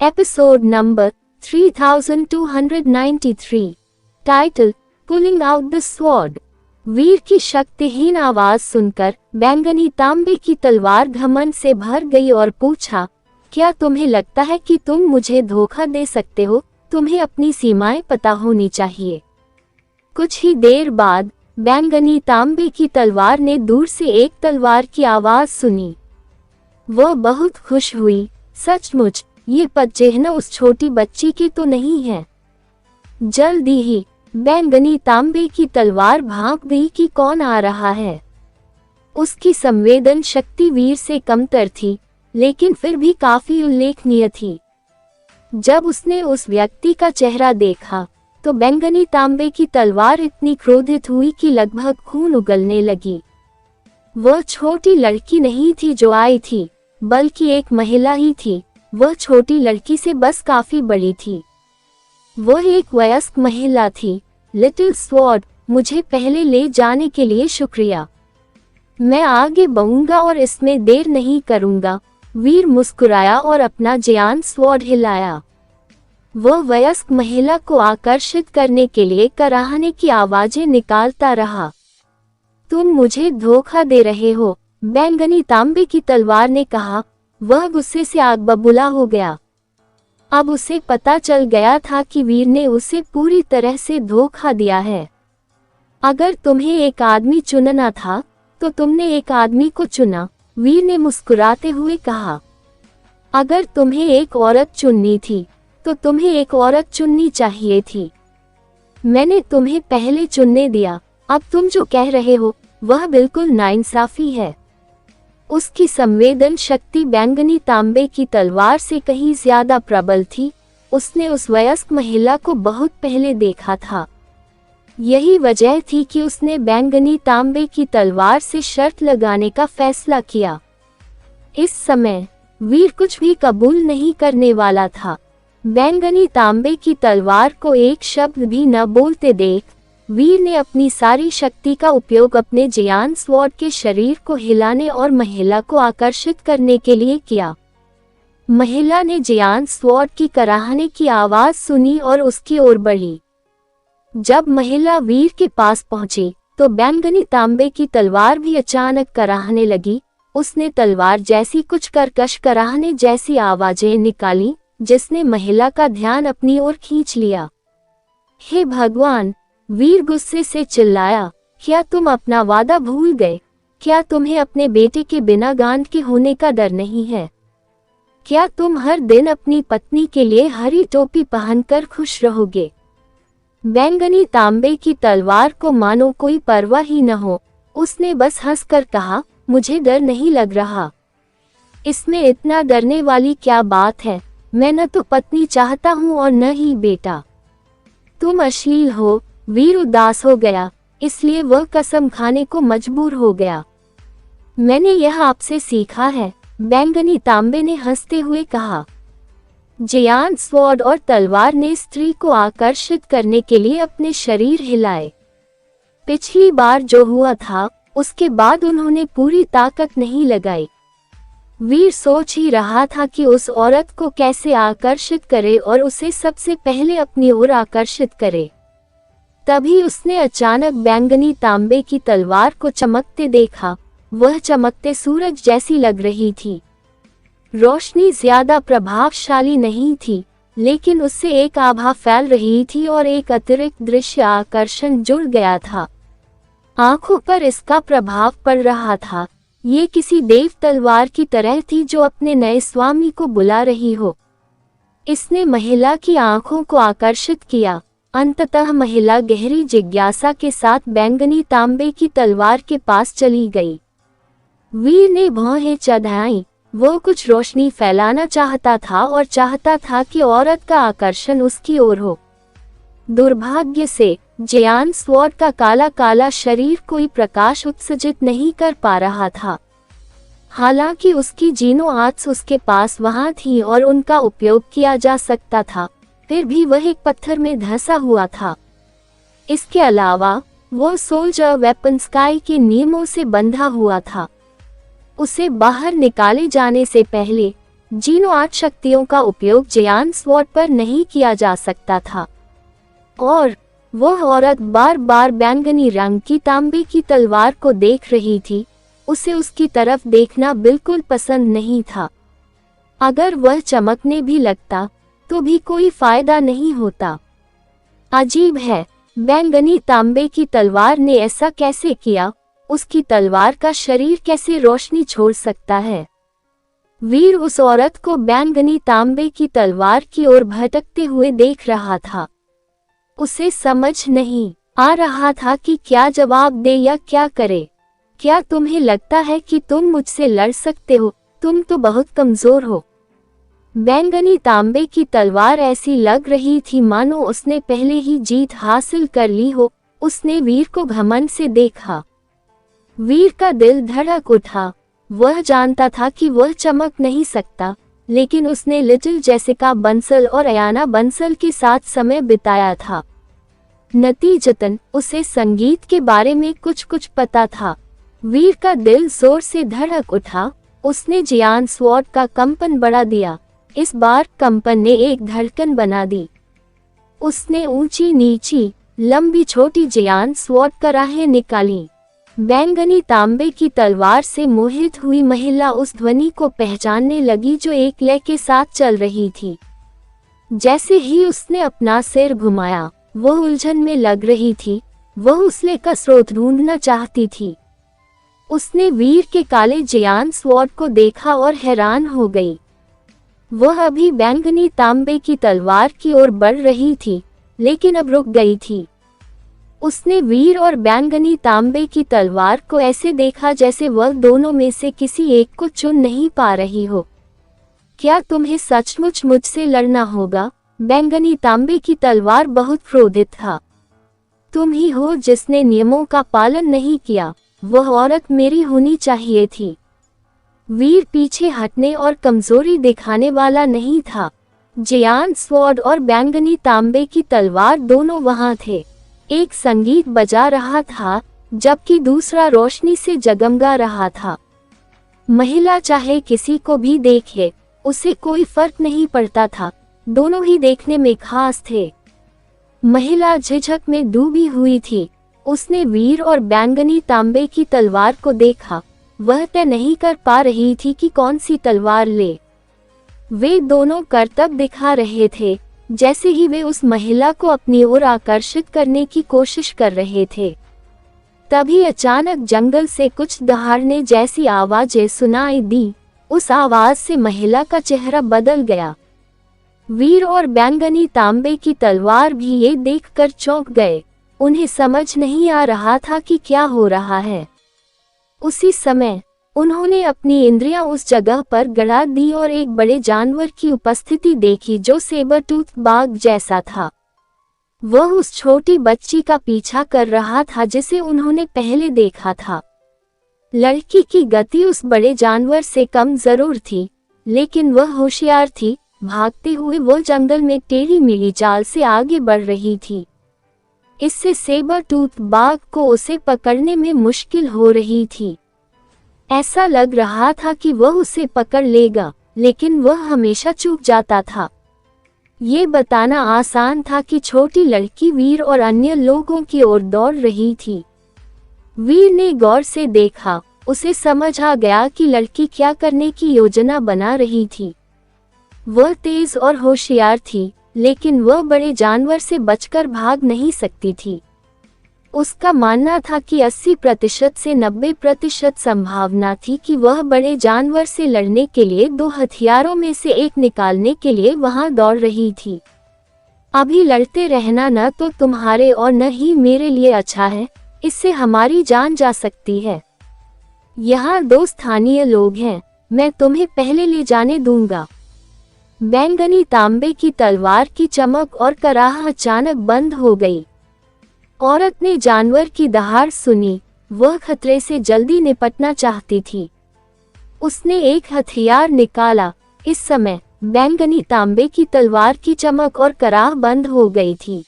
Episode number 3293. Title: Pulling out the sword. वीर की शक्तिहीन आवाज सुनकर बैंगनी तांबे की तलवार घमंड से भर गई और पूछा, क्या तुम्हें लगता है कि तुम मुझे धोखा दे सकते हो? तुम्हें अपनी सीमाएं पता होनी चाहिए। कुछ ही देर बाद बैंगनी तांबे की तलवार ने दूर से एक तलवार की आवाज सुनी। वह बहुत खुश हुई। सचमुच ये पदचिह्न उस छोटी बच्ची के तो नहीं है। जल्दी ही बैंगनी तांबे की तलवार भांप गई कि कौन आ रहा है। उसकी संवेदन शक्ति वीर से कमतर थी, लेकिन फिर भी काफी उल्लेखनीय थी। जब उसने उस व्यक्ति का चेहरा देखा तो बैंगनी तांबे की तलवार इतनी क्रोधित हुई कि लगभग खून उगलने लगी। वह छोटी लड़की नहीं थी जो आई थी, बल्कि एक महिला ही थी। वह छोटी लड़की से बस काफी बड़ी थी। वह एक वयस्क महिला थी। लिटिल स्वॉर्ड, मुझे पहले ले जाने के लिए शुक्रिया। मैं आगे बढ़ूंगा और इसमें देर नहीं करूंगा। वीर मुस्कुराया और अपना जियान स्वॉर्ड हिलाया। वह वयस्क महिला को आकर्षित करने के लिए कराहने की आवाजें निकालता रहा। तुम मुझे धोखा दे रहे हो, बैंगनी तांबे की तलवार ने कहा। वह गुस्से से आग बबूला हो गया। अब उसे पता चल गया था कि वीर ने उसे पूरी तरह से धोखा दिया है। अगर तुम्हें एक आदमी चुनना था तो तुमने एक आदमी को चुना, वीर ने मुस्कुराते हुए कहा। अगर तुम्हें एक औरत चुननी थी तो तुम्हें एक औरत चुननी चाहिए थी। मैंने तुम्हें पहले चुनने दिया। अब तुम जो कह रहे हो वह बिल्कुल नाइंसाफी है। उसकी संवेदन शक्ति बैंगनी तांबे की तलवार से कहीं ज्यादा प्रबल थी। उसने उस वयस्क महिला को बहुत पहले देखा था। यही वजह थी कि उसने बैंगनी तांबे की तलवार से शर्त लगाने का फैसला किया। इस समय वीर कुछ भी कबूल नहीं करने वाला था। बैंगनी तांबे की तलवार को एक शब्द भी न बोलते देख वीर ने अपनी सारी शक्ति का उपयोग अपने जियान स्वॉर्ड के शरीर को हिलाने और महिला को आकर्षित करने के लिए किया। महिला ने जियान स्वॉर्ड की कराहने की आवाज सुनी और उसकी ओर बढ़ी। जब महिला वीर के पास पहुंची तो बैंगनी तांबे की तलवार भी अचानक कराहने लगी। उसने तलवार जैसी कुछ कर्कश कराहने जैसी आवाजें निकाली, जिसने महिला का ध्यान अपनी ओर खींच लिया। हे भगवान, वीर गुस्से से चिल्लाया, क्या तुम अपना वादा भूल गए? क्या तुम्हें अपने बेटे के बिना गांड के होने का डर नहीं है? क्या तुम हर दिन अपनी पत्नी के लिए हरी टोपी पहनकर खुश रहोगे? बैंगनी तांबे की तलवार को मानो कोई परवाह ही न हो। उसने बस हंसकर कहा, मुझे डर नहीं लग रहा। इसमें इतना डरने वाली क्या बात है? मैं न तो पत्नी चाहता हूँ और न ही बेटा। तुम अश्लील हो। वीर उदास हो गया, इसलिए वह कसम खाने को मजबूर हो गया। मैंने यह आपसे सीखा है, बैंगनी तांबे ने हंसते हुए कहा। जियान स्वॉर्ड और तलवार ने स्त्री को आकर्षित करने के लिए अपने शरीर हिलाए। पिछली बार जो हुआ था उसके बाद उन्होंने पूरी ताकत नहीं लगाई। वीर सोच ही रहा था कि उस औरत को कैसे आकर्षित करे और उसे सबसे पहले अपनी ओर आकर्षित करे। तभी उसने अचानक बैंगनी तांबे की तलवार को चमकते देखा। वह चमकते सूरज जैसी लग रही थी। रोशनी ज्यादा प्रभावशाली नहीं थी, लेकिन उससे एक आभा फैल रही थी और एक अतिरिक्त दृश्य आकर्षण जुड़ गया था। आंखों पर इसका प्रभाव पड़ रहा था। ये किसी देव तलवार की तरह थी जो अपने नए स्वामी को बुला रही हो। इसने महिला की आंखों को आकर्षित किया। अंततः महिला गहरी जिज्ञासा के साथ बैंगनी तांबे की तलवार के पास चली गई। वीर ने भौहें चढ़ाई। वो कुछ रोशनी फैलाना चाहता था और चाहता था कि औरत का आकर्षण उसकी ओर हो। दुर्भाग्य से जियान स्वॉर्ड का काला काला शरीर कोई प्रकाश उत्सर्जित नहीं कर पा रहा था। हालांकि उसकी जीनो आंच उसके पास वहां थी और उनका उपयोग किया जा सकता था, फिर भी वह एक पत्थर में धंसा हुआ था। इसके अलावा वो सोल्जर वेपन स्काई के नियमों से बंधा हुआ था। उसे बाहर निकाले जाने से पहले जिन 8 शक्तियों का उपयोग जियान स्वॉर्ड पर नहीं किया जा सकता था। और वह औरत बार बार बैंगनी रंग की तांबे की तलवार को देख रही थी। उसे उसकी तरफ देखना बिल्कुल पसंद नहीं था। अगर वह चमकने भी लगता तो भी कोई फायदा नहीं होता। अजीब है, बैंगनी तांबे की तलवार ने ऐसा कैसे किया? उसकी तलवार का शरीर कैसे रोशनी छोड़ सकता है? वीर उस औरत को बैंगनी तांबे की तलवार की ओर भटकते हुए देख रहा था। उसे समझ नहीं आ रहा था कि क्या जवाब दे या क्या करे। क्या तुम्हें लगता है कि तुम मुझसे लड़ सकते हो? तुम तो बहुत कमजोर हो। बैंगनी तांबे की तलवार ऐसी लग रही थी मानो उसने पहले ही जीत हासिल कर ली हो। उसने वीर को घमंड से देखा। वीर का दिल धड़क उठा। वह जानता था कि वह चमक नहीं सकता, लेकिन उसने लिटिल जेसिका बंसल और अयाना बंसल के साथ समय बिताया था। नतीजतन उसे संगीत के बारे में कुछ कुछ पता था। वीर का दिल जोर से धड़क उठा। उसने जियान स्वॉर्ड का कंपन बढ़ा दिया। इस बार कंपन ने एक धड़कन बना दी। उसने ऊंची नीची लंबी छोटी जियान स्वॉर्ड कराहें निकाली। बैंगनी तांबे की तलवार से मोहित हुई महिला उस ध्वनि को पहचानने लगी जो एक लय के साथ चल रही थी। जैसे ही उसने अपना सिर घुमाया, वह उलझन में लग रही थी। वह उस लय का स्रोत ढूंढना चाहती थी। उसने वीर के काले जियान स्वॉर्ड को देखा और हैरान हो गई। वह अभी बैंगनी तांबे की तलवार की ओर बढ़ रही थी, लेकिन अब रुक गई थी। उसने वीर और बैंगनी तांबे की तलवार को ऐसे देखा जैसे वह दोनों में से किसी एक को चुन नहीं पा रही हो। क्या तुम्हें सचमुच मुझसे लड़ना होगा? बैंगनी तांबे की तलवार बहुत क्रोधित था। तुम ही हो जिसने नियमों का पालन नहीं किया। वह औरत मेरी होनी चाहिए थी। वीर पीछे हटने और कमजोरी दिखाने वाला नहीं था। जियान स्वॉर्ड और बैंगनी तांबे की तलवार दोनों वहां थे। एक संगीत बजा रहा था, जबकि दूसरा रोशनी से जगमगा रहा था। महिला चाहे किसी को भी देखे, उसे कोई फर्क नहीं पड़ता था। दोनों ही देखने में खास थे। महिला झिझक में डूबी हुई थी। उसने वीर और बैंगनी तांबे की तलवार को देखा। वह तय नहीं कर पा रही थी कि कौन सी तलवार ले। वे दोनों करतब दिखा रहे थे, जैसे ही वे उस महिला को अपनी ओर आकर्षित करने की कोशिश कर रहे थे। तभी अचानक जंगल से कुछ दहाड़ने जैसी आवाजें सुनाई दी। उस आवाज से महिला का चेहरा बदल गया। वीर और बैंगनी तांबे की तलवार भी ये देखकर चौंक गए। उन्हें समझ नहीं आ रहा था कि क्या हो रहा है। उसी समय उन्होंने अपनी इंद्रियां उस जगह पर गड़ा दी और एक बड़े जानवर की उपस्थिति देखी जो सेबर टूथ बाघ जैसा था। वह उस छोटी बच्ची का पीछा कर रहा था जिसे उन्होंने पहले देखा था। लड़की की गति उस बड़े जानवर से कम जरूर थी, लेकिन वह होशियार थी। भागते हुए वो जंगल में टेढ़ी मेढ़ी चाल से आगे बढ़ रही थी। इससे सेबर टूथ बाघ को उसे पकड़ने में मुश्किल हो रही थी। ऐसा लग रहा था कि वह उसे पकड़ लेगा, लेकिन वह हमेशा चूक जाता था। ये बताना आसान था कि छोटी लड़की वीर और अन्य लोगों की ओर दौड़ रही थी। वीर ने गौर से देखा। उसे समझ आ गया कि लड़की क्या करने की योजना बना रही थी। वह तेज और होशियार थी, लेकिन वह बड़े जानवर से बचकर भाग नहीं सकती थी। उसका मानना था कि 80% से 90% संभावना थी कि वह बड़े जानवर से लड़ने के लिए 2 हथियारों में से एक निकालने के लिए वहां दौड़ रही थी। अभी लड़ते रहना न तो तुम्हारे और न ही मेरे लिए अच्छा है। इससे हमारी जान जा सकती है। यहाँ 2 स्थानीय लोग हैं, मैं तुम्हें पहले ले जाने दूंगा। बैंगनी तांबे की तलवार की चमक और कराह अचानक बंद हो गई। औरत ने जानवर की दहाड़ सुनी। वह खतरे से जल्दी निपटना चाहती थी। उसने एक हथियार निकाला। इस समय बैंगनी तांबे की तलवार की चमक और कराह बंद हो गई थी।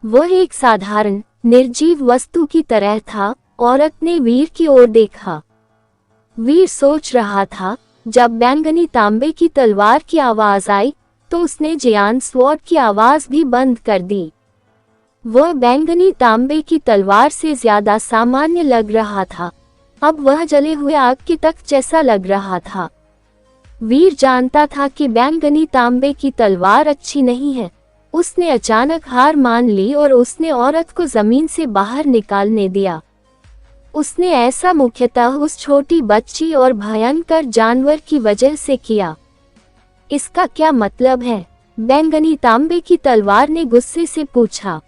वह एक साधारण निर्जीव वस्तु की तरह था। औरत ने वीर की ओर देखा। वीर सोच रहा था, जब बैंगनी तांबे की तलवार की आवाज आई तो उसने जियान स्वॉर्ड की आवाज भी बंद कर दी। वह बैंगनी तांबे की तलवार से ज्यादा सामान्य लग रहा था। अब वह जले हुए आग की तख्त जैसा लग रहा था। वीर जानता था कि बैंगनी तांबे की तलवार अच्छी नहीं है। उसने अचानक हार मान ली और उसने औरत को जमीन से बाहर निकालने दिया। उसने ऐसा मुख्यतः उस छोटी बच्ची और भयंकर जानवर की वजह से किया। इसका क्या मतलब है? बैंगनी तांबे की तलवार ने गुस्से से पूछा।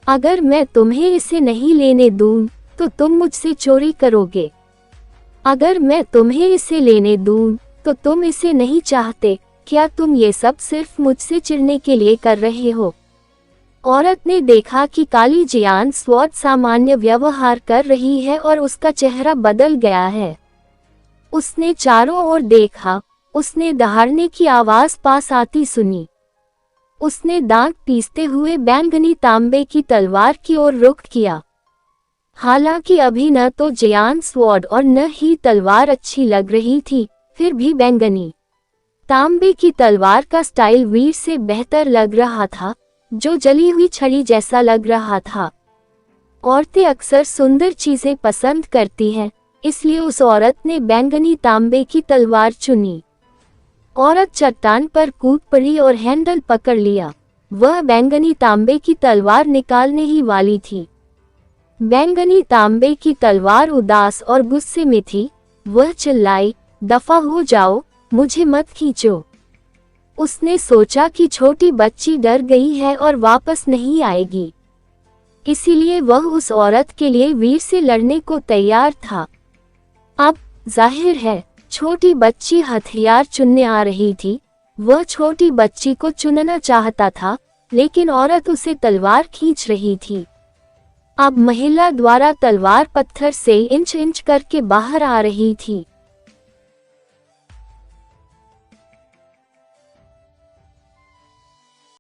अगर मैं तुम्हें इसे नहीं लेने दूं, तो तुम मुझसे चोरी करोगे। अगर मैं तुम्हें इसे लेने दूं, तो तुम इसे नहीं चाहते। क्या तुम ये सब सिर्फ मुझसे चिढ़ने के लिए कर रहे हो? औरत ने देखा कि काली जियान स्वॉर्ड सामान्य व्यवहार कर रही है और उसका चेहरा बदल गया है। उसने चारों ओर देखा। उसने दहाड़ने की आवाज पास आती सुनी। उसने दांत पीसते हुए बैंगनी तांबे की तलवार की ओर रुख किया। हालांकि अभी न तो जियान स्वॉर्ड और न ही तलवार अच्छी लग रही थी, फिर भी बैंगनी तांबे की तलवार का स्टाइल वीर से बेहतर लग रहा था, जो जली हुई छड़ी जैसा लग रहा था। औरतें अक्सर सुंदर चीजें पसंद करती हैं, इसलिए उस औरत ने बैंगनी तांबे की तलवार चुनी। औरत चट्टान पर कूद पड़ी और हैंडल पकड़ लिया। वह बैंगनी तांबे की तलवार निकालने ही वाली थी। बैंगनी तांबे की तलवार उदास और गुस्से में थी। वह चिल्लाई, दफा हो जाओ, मुझे मत खींचो। उसने सोचा कि छोटी बच्ची डर गई है और वापस नहीं आएगी, इसीलिए वह उस औरत के लिए वीर से लड़ने को तैयार था। अब जाहिर है छोटी बच्ची हथियार चुनने आ रही थी। वह छोटी बच्ची को चुनना चाहता था, लेकिन औरत उसे तलवार खींच रही थी। अब महिला द्वारा तलवार पत्थर से इंच इंच करके बाहर आ रही थी।